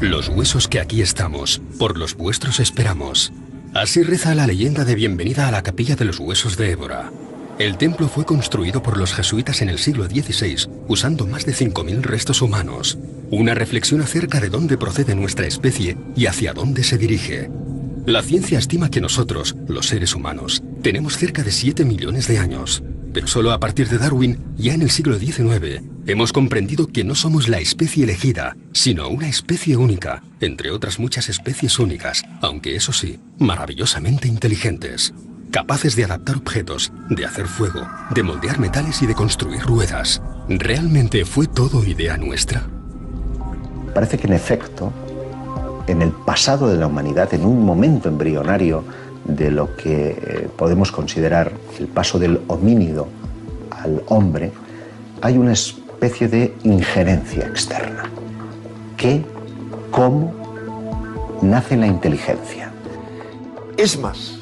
Los huesos que aquí estamos, por los vuestros esperamos. Así reza la leyenda de bienvenida a la capilla de los huesos de Évora. El templo fue construido por los jesuitas en el siglo XVI, usando más de 5.000 restos humanos. Una reflexión acerca de dónde procede nuestra especie y hacia dónde se dirige. La ciencia estima que nosotros, los seres humanos, tenemos cerca de 7 millones de años. Pero solo a partir de Darwin, ya en el siglo XIX, hemos comprendido que no somos la especie elegida, sino una especie única, entre otras muchas especies únicas, aunque eso sí, maravillosamente inteligentes. Capaces de adaptar objetos, de hacer fuego, de moldear metales y de construir ruedas. ¿Realmente fue todo idea nuestra? Parece que en efecto, en el pasado de la humanidad, en un momento embrionario de lo que podemos considerar el paso del homínido al hombre, hay una especie de injerencia externa. ¿Qué, cómo nace la inteligencia? Es más,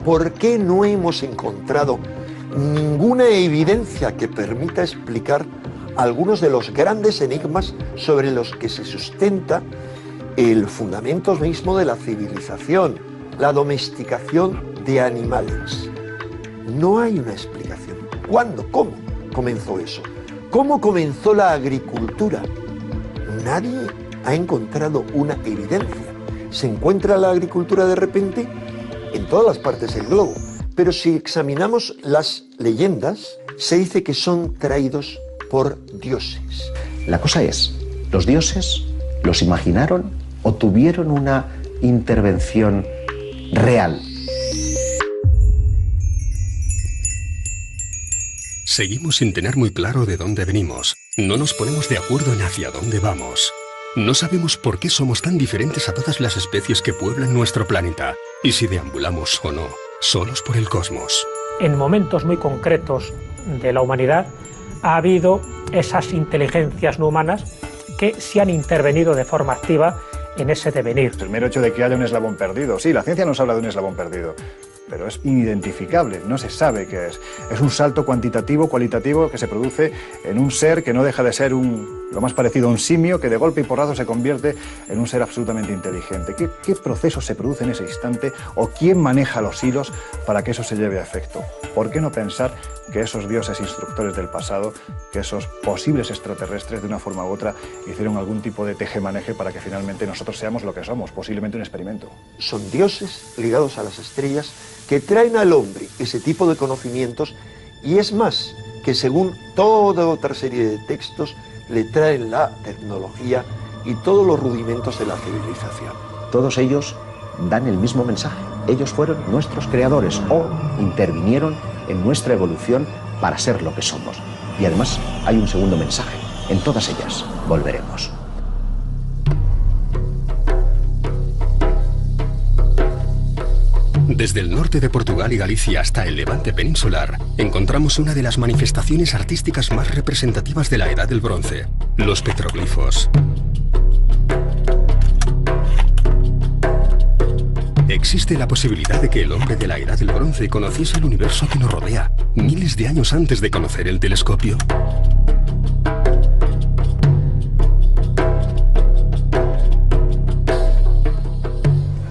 ¿por qué no hemos encontrado ninguna evidencia que permita explicar algunos de los grandes enigmas sobre los que se sustenta el fundamento mismo de la civilización, la domesticación de animales? No hay una explicación. ¿Cuándo? ¿Cómo comenzó eso? ¿Cómo comenzó la agricultura? Nadie ha encontrado una evidencia. ¿Se encuentra la agricultura de repente? En todas las partes del globo. Pero si examinamos las leyendas, se dice que son traídos por dioses. La cosa es, ¿los dioses los imaginaron o tuvieron una intervención real? Seguimos sin tener muy claro de dónde venimos. No nos ponemos de acuerdo en hacia dónde vamos. No sabemos por qué somos tan diferentes a todas las especies que pueblan nuestro planeta, y si deambulamos o no, solos por el cosmos. En momentos muy concretos de la humanidad ha habido esas inteligencias no humanas que sí han intervenido de forma activa en ese devenir. El mero hecho de que haya un eslabón perdido. Sí, la ciencia nos habla de un eslabón perdido, pero es inidentificable, no se sabe qué es. Es un salto cuantitativo, cualitativo, que se produce en un ser que no deja de ser lo más parecido a un simio, que de golpe y porrazo se convierte en un ser absolutamente inteligente. ¿Qué proceso se produce en ese instante o quién maneja los hilos para que eso se lleve a efecto? ¿Por qué no pensar que esos dioses instructores del pasado, que esos posibles extraterrestres de una forma u otra hicieron algún tipo de tejemaneje para que finalmente nosotros seamos lo que somos, posiblemente un experimento? Son dioses ligados a las estrellas que traen al hombre ese tipo de conocimientos, y es más, que según toda otra serie de textos le traen la tecnología y todos los rudimentos de la civilización. Todos ellos dan el mismo mensaje. Ellos fueron nuestros creadores o intervinieron en nuestra evolución para ser lo que somos. Y además hay un segundo mensaje. En todas ellas volveremos. Desde el norte de Portugal y Galicia hasta el Levante peninsular, encontramos una de las manifestaciones artísticas más representativas de la Edad del Bronce, los petroglifos. Existe la posibilidad de que el hombre de la Edad del Bronce conociese el universo que nos rodea, miles de años antes de conocer el telescopio.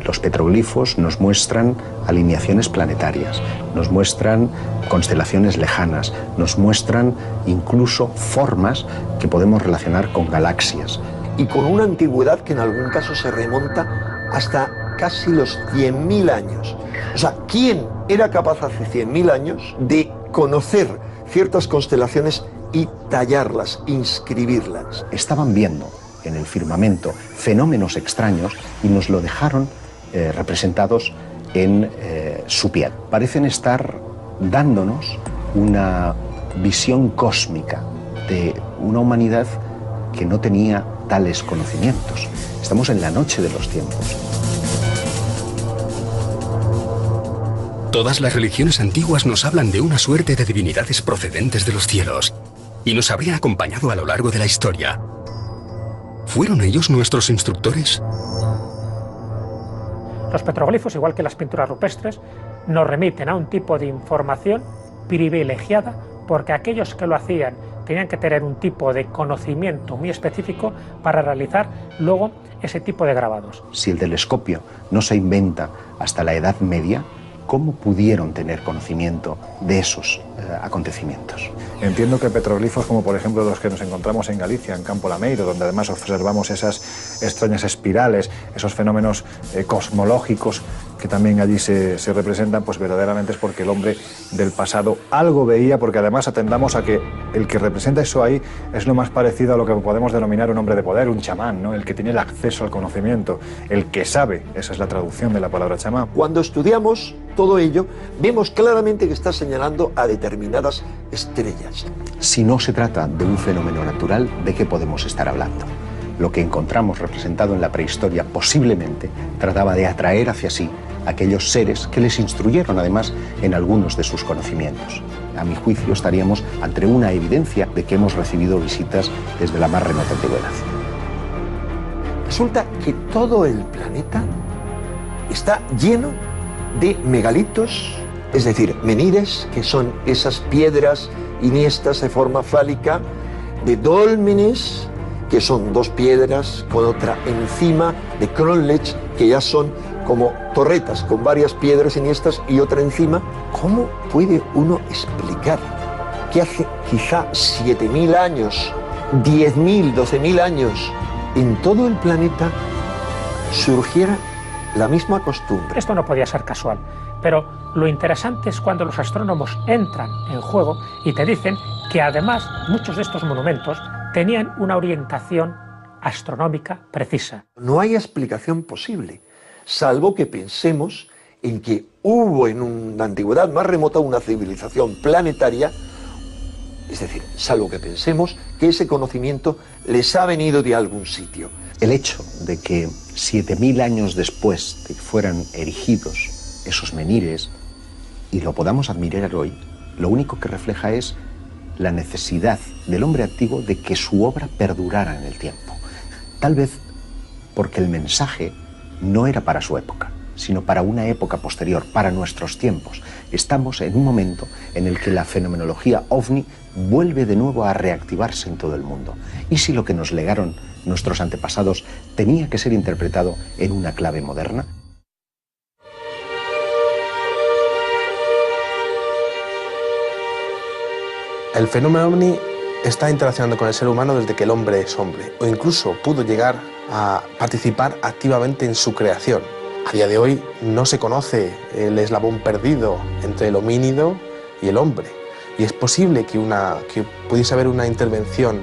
Los petroglifos nos muestran alineaciones planetarias, nos muestran constelaciones lejanas, nos muestran incluso formas que podemos relacionar con galaxias. Y con una antigüedad que en algún caso se remonta hasta casi los 100.000 años. O sea, ¿quién era capaz hace 100.000 años de conocer ciertas constelaciones y tallarlas, inscribirlas? Estaban viendo en el firmamento fenómenos extraños y nos lo dejaron representados en su piel. Parecen estar dándonos una visión cósmica de una humanidad que no tenía tales conocimientos. Estamos en la noche de los tiempos. Todas las religiones antiguas nos hablan de una suerte de divinidades procedentes de los cielos y nos habrían acompañado a lo largo de la historia. ¿Fueron ellos nuestros instructores? Los petroglifos, igual que las pinturas rupestres, nos remiten a un tipo de información privilegiada porque aquellos que lo hacían tenían que tener un tipo de conocimiento muy específico para realizar luego ese tipo de grabados. Si el telescopio no se inventa hasta la Edad Media, ¿cómo pudieron tener conocimiento de esos acontecimientos? Entiendo que petroglifos como por ejemplo los que nos encontramos en Galicia, en Campo Lameiro, donde además observamos esas extrañas espirales, esos fenómenos cosmológicos que también allí se representan, pues verdaderamente es porque el hombre del pasado algo veía, porque además atendamos a que el que representa eso ahí es lo más parecido a lo que podemos denominar un hombre de poder, un chamán, ¿no? El que tiene el acceso al conocimiento, el que sabe, esa es la traducción de la palabra chamán. Cuando estudiamos todo ello, vemos claramente que está señalando a determinadas estrellas. Si no se trata de un fenómeno natural, ¿de qué podemos estar hablando? Lo que encontramos representado en la prehistoria posiblemente trataba de atraer hacia sí aquellos seres que les instruyeron además en algunos de sus conocimientos. A mi juicio estaríamos ante una evidencia de que hemos recibido visitas desde la más remota antigüedad. Resulta que todo el planeta está lleno de megalitos, es decir, menires, que son esas piedras iniestas de forma fálica, de dólmenes, que son dos piedras con otra encima, de cromlechs, que ya son como torretas con varias piedras iniestas y otra encima. ¿Cómo puede uno explicar que hace quizá 7.000 años, 10.000, 12.000 años, en todo el planeta surgiera la misma costumbre? Esto no podía ser casual, pero lo interesante es cuando los astrónomos entran en juego y te dicen que además muchos de estos monumentos tenían una orientación astronómica precisa. No hay explicación posible, salvo que pensemos en que hubo en una antigüedad más remota una civilización planetaria, es decir, salvo que pensemos que ese conocimiento les ha venido de algún sitio. El hecho de que 7.000 años después de que fueran erigidos esos menires y lo podamos admirar hoy, lo único que refleja es la necesidad del hombre antiguo de que su obra perdurara en el tiempo. Tal vez porque el mensaje no era para su época, sino para una época posterior, para nuestros tiempos. Estamos en un momento en el que la fenomenología ovni vuelve de nuevo a reactivarse en todo el mundo. ¿Y si lo que nos legaron nuestros antepasados tenía que ser interpretado en una clave moderna? El fenómeno ovni está interaccionando con el ser humano desde que el hombre es hombre, o incluso pudo llegar a participar activamente en su creación. A día de hoy no se conoce el eslabón perdido entre el homínido y el hombre, y es posible que pudiese haber una intervención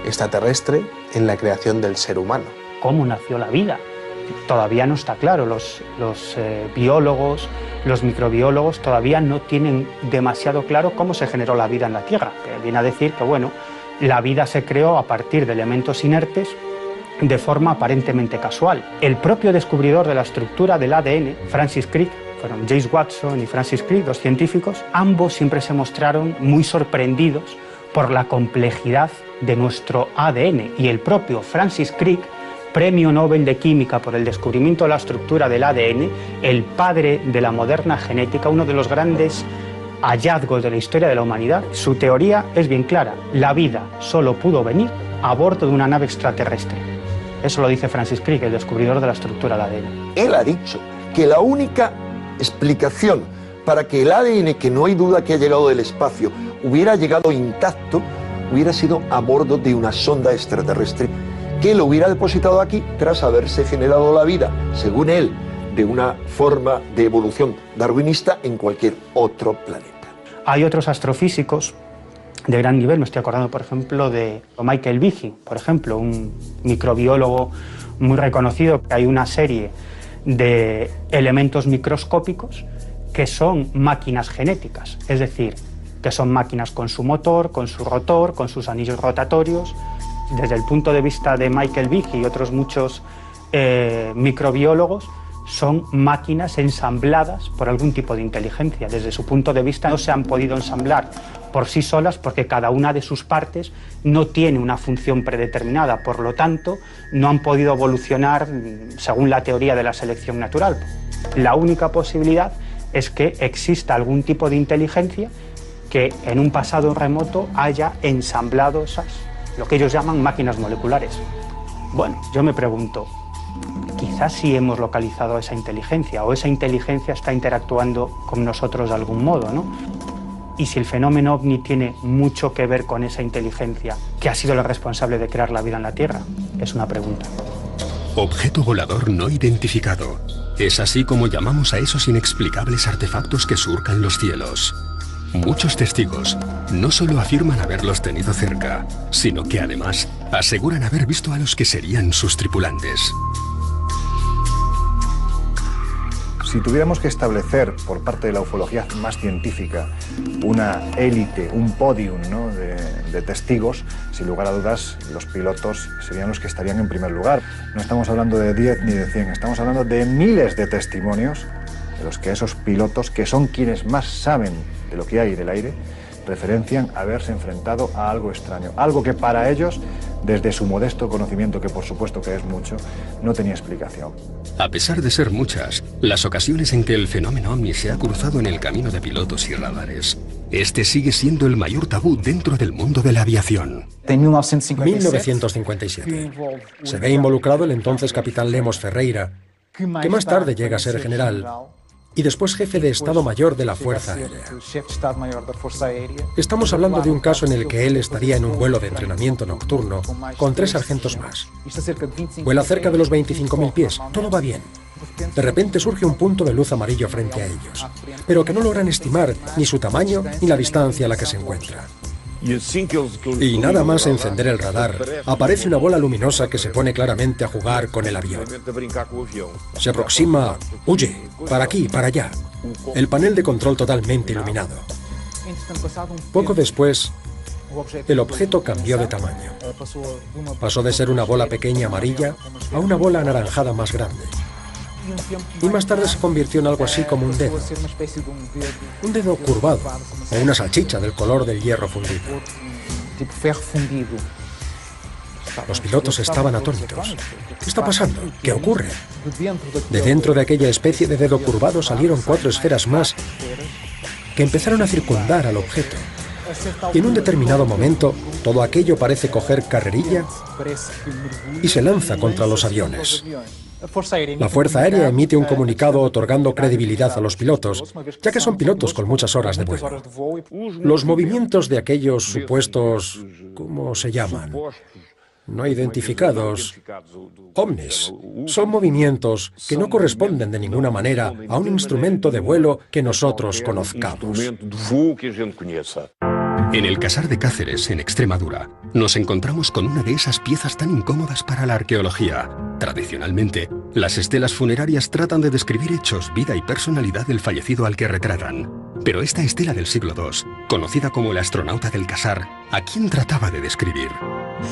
extraterrestre en la creación del ser humano. ¿Cómo nació la vida? Todavía no está claro. Los biólogos, los microbiólogos todavía no tienen demasiado claro cómo se generó la vida en la Tierra. Que viene a decir que, bueno, la vida se creó a partir de elementos inertes de forma aparentemente casual. El propio descubridor de la estructura del ADN, Francis Crick, fueron James Watson y Francis Crick, dos científicos, ambos siempre se mostraron muy sorprendidos por la complejidad de nuestro ADN, y el propio Francis Crick, Premio Nobel de Química por el descubrimiento de la estructura del ADN, el padre de la moderna genética, uno de los grandes hallazgos de la historia de la humanidad. Su teoría es bien clara: la vida solo pudo venir a bordo de una nave extraterrestre. Eso lo dice Francis Crick, el descubridor de la estructura del ADN. Él ha dicho que la única explicación para que el ADN, que no hay duda que ha llegado del espacio, hubiera llegado intacto, hubiera sido a bordo de una sonda extraterrestre que lo hubiera depositado aquí tras haberse generado la vida, según él, de una forma de evolución darwinista en cualquier otro planeta. Hay otros astrofísicos de gran nivel, me estoy acordando por ejemplo de Michael Behe, por ejemplo, un microbiólogo muy reconocido. Hay una serie de elementos microscópicos que son máquinas genéticas, es decir, que son máquinas con su motor, con su rotor, con sus anillos rotatorios. Desde el punto de vista de Michael Behe y otros muchos microbiólogos, son máquinas ensambladas por algún tipo de inteligencia. Desde su punto de vista no se han podido ensamblar por sí solas porque cada una de sus partes no tiene una función predeterminada, por lo tanto no han podido evolucionar según la teoría de la selección natural. La única posibilidad es que exista algún tipo de inteligencia que en un pasado remoto haya ensamblado lo que ellos llaman máquinas moleculares. Bueno, yo me pregunto, quizás sí hemos localizado esa inteligencia, o esa inteligencia está interactuando con nosotros de algún modo, ¿no? Y si el fenómeno ovni tiene mucho que ver con esa inteligencia, que ha sido la responsable de crear la vida en la Tierra, es una pregunta. Objeto volador no identificado. Es así como llamamos a esos inexplicables artefactos que surcan los cielos. Muchos testigos no solo afirman haberlos tenido cerca, sino que además aseguran haber visto a los que serían sus tripulantes. Si tuviéramos que establecer por parte de la ufología más científica una élite, un podium, ¿no?, de testigos, sin lugar a dudas los pilotos serían los que estarían en primer lugar. No estamos hablando de 10 ni de 100, estamos hablando de miles de testimonios de los que esos pilotos, que son quienes más saben de lo que hay en el aire, referencian haberse enfrentado a algo extraño, algo que para ellos, desde su modesto conocimiento, que por supuesto que es mucho, no tenía explicación. A pesar de ser muchas, las ocasiones en que el fenómeno ovni se ha cruzado en el camino de pilotos y radares, este sigue siendo el mayor tabú dentro del mundo de la aviación. 1957. Se ve involucrado el entonces capitán Lemos Ferreira, que más tarde llega a ser general y después jefe de Estado Mayor de la Fuerza Aérea. Estamos hablando de un caso en el que él estaría en un vuelo de entrenamiento nocturno con 3 sargentos más. Vuela cerca de los 25.000 pies, todo va bien. De repente surge un punto de luz amarillo frente a ellos, pero que no logran estimar ni su tamaño ni la distancia a la que se encuentra. Y nada más encender el radar, aparece una bola luminosa que se pone claramente a jugar con el avión. Se aproxima, huye, para aquí, para allá. El panel de control totalmente iluminado. Poco después, el objeto cambió de tamaño. Pasó de ser una bola pequeña amarilla a una bola anaranjada más grande. Y más tarde se convirtió en algo así como un dedo. Un dedo curvado, o una salchicha del color del hierro fundido. Los pilotos estaban atónitos. ¿Qué está pasando? ¿Qué ocurre? De dentro de aquella especie de dedo curvado salieron 4 esferas más que empezaron a circundar al objeto. Y en un determinado momento, todo aquello parece coger carrerilla y se lanza contra los aviones. La Fuerza Aérea emite un comunicado otorgando credibilidad a los pilotos, ya que son pilotos con muchas horas de vuelo. Los movimientos de aquellos supuestos, ¿cómo se llaman?, no identificados, ovnis, son movimientos que no corresponden de ninguna manera a un instrumento de vuelo que nosotros conozcamos. En el Casar de Cáceres, en Extremadura, nos encontramos con una de esas piezas tan incómodas para la arqueología. Tradicionalmente, las estelas funerarias tratan de describir hechos, vida y personalidad del fallecido al que retratan. Pero esta estela del siglo II, conocida como el astronauta del Casar, ¿a quién trataba de describir?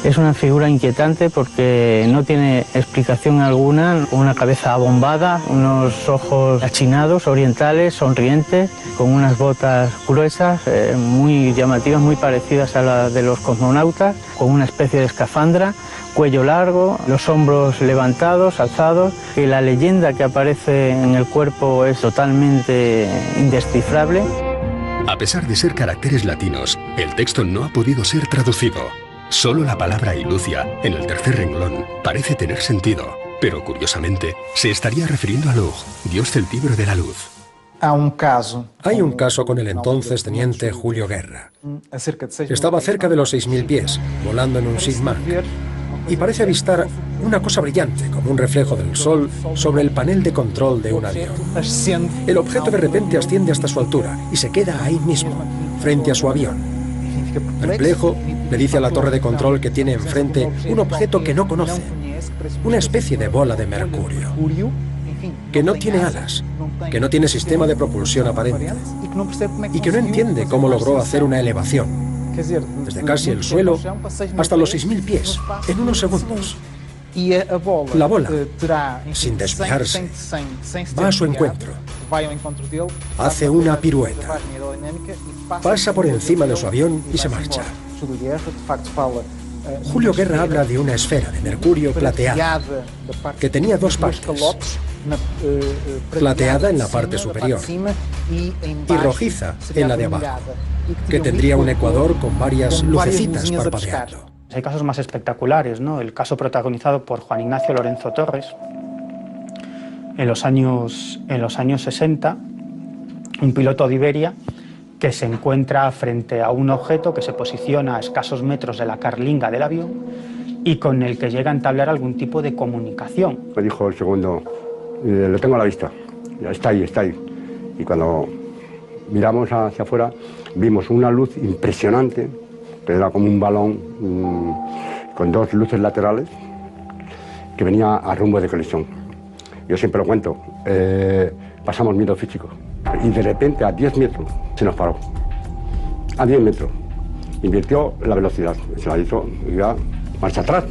Es una figura inquietante porque no tiene explicación alguna, una cabeza abombada, unos ojos achinados, orientales, sonrientes, con unas botas gruesas, muy llamativas, muy parecidas a las de los cosmonautas, con una especie de escafandra, cuello largo, los hombros levantados, alzados, y la leyenda que aparece en el cuerpo es totalmente indescifrable. A pesar de ser caracteres latinos, el texto no ha podido ser traducido. Solo la palabra Ilucia, en el tercer renglón, parece tener sentido, pero curiosamente se estaría refiriendo a Lug, dios celtíbero de la luz. Hay un caso con el entonces teniente Julio Guerra. Estaba cerca de los 6.000 pies, volando en un Sigma, y parece avistar una cosa brillante, como un reflejo del sol, sobre el panel de control de un avión. El objeto de repente asciende hasta su altura y se queda ahí mismo, frente a su avión. Perplejo, le dice a la torre de control que tiene enfrente un objeto que no conoce, una especie de bola de mercurio, que no tiene alas, que no tiene sistema de propulsión aparente y que no entiende cómo logró hacer una elevación desde casi el suelo hasta los 6.000 pies en unos segundos. La bola, sin desviarse, va a su encuentro, hace una pirueta, pasa por encima de su avión y se marcha. Julio Guerra habla de una esfera de mercurio plateada, que tenía dos partes, plateada en la parte superior y rojiza en la de abajo, que tendría un ecuador con varias lucecitas parpadeando. Hay casos más espectaculares, ¿no? El caso protagonizado por Juan Ignacio Lorenzo Torres, en los años 60, un piloto de Iberia que se encuentra frente a un objeto que se posiciona a escasos metros de la carlinga del avión y con el que llega a entablar algún tipo de comunicación. Me dijo el segundo, lo tengo a la vista, ya está ahí, está ahí. Y cuando miramos hacia afuera, vimos una luz impresionante, que era como un balón con dos luces laterales, que venía a rumbo de colisión. Yo siempre lo cuento, pasamos miedo físico. Y de repente a 10 metros se nos paró. A 10 metros. Invirtió la velocidad. Se la hizo ya marcha atrás.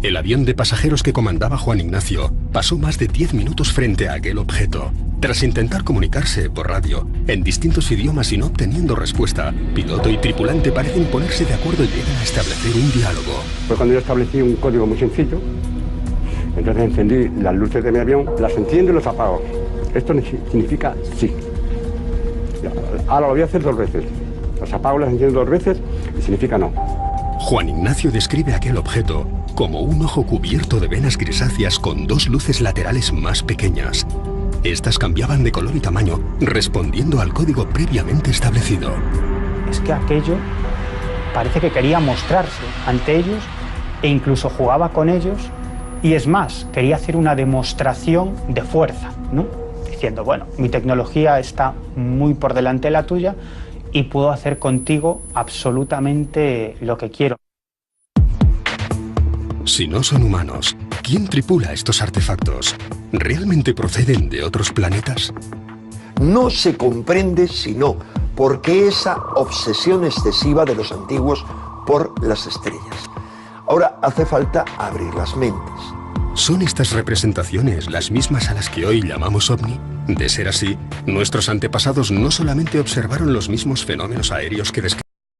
El avión de pasajeros que comandaba Juan Ignacio pasó más de 10 minutos frente a aquel objeto. Tras intentar comunicarse por radio en distintos idiomas y no obteniendo respuesta, piloto y tripulante parecen ponerse de acuerdo y llegan a establecer un diálogo. Fue cuando yo establecí un código muy sencillo. Entonces encendí las luces de mi avión, las enciendo y las apago. Esto significa sí. Ahora lo voy a hacer 2 veces. Las apago, las enciendo 2 veces y significa no. Juan Ignacio describe aquel objeto como un ojo cubierto de venas grisáceas con 2 luces laterales más pequeñas. Estas cambiaban de color y tamaño, respondiendo al código previamente establecido. Es que aquello parece que quería mostrarse ante ellos e incluso jugaba con ellos y es más, quería hacer una demostración de fuerza, ¿no? Diciendo, bueno, mi tecnología está muy por delante de la tuya y puedo hacer contigo absolutamente lo que quiero. Si no son humanos, ¿quién tripula estos artefactos? ¿Realmente proceden de otros planetas? No se comprende sino por qué esa obsesión excesiva de los antiguos por las estrellas. Ahora hace falta abrir las mentes. ¿Son estas representaciones las mismas a las que hoy llamamos ovni? De ser así, nuestros antepasados no solamente observaron los mismos fenómenos aéreos que describimos,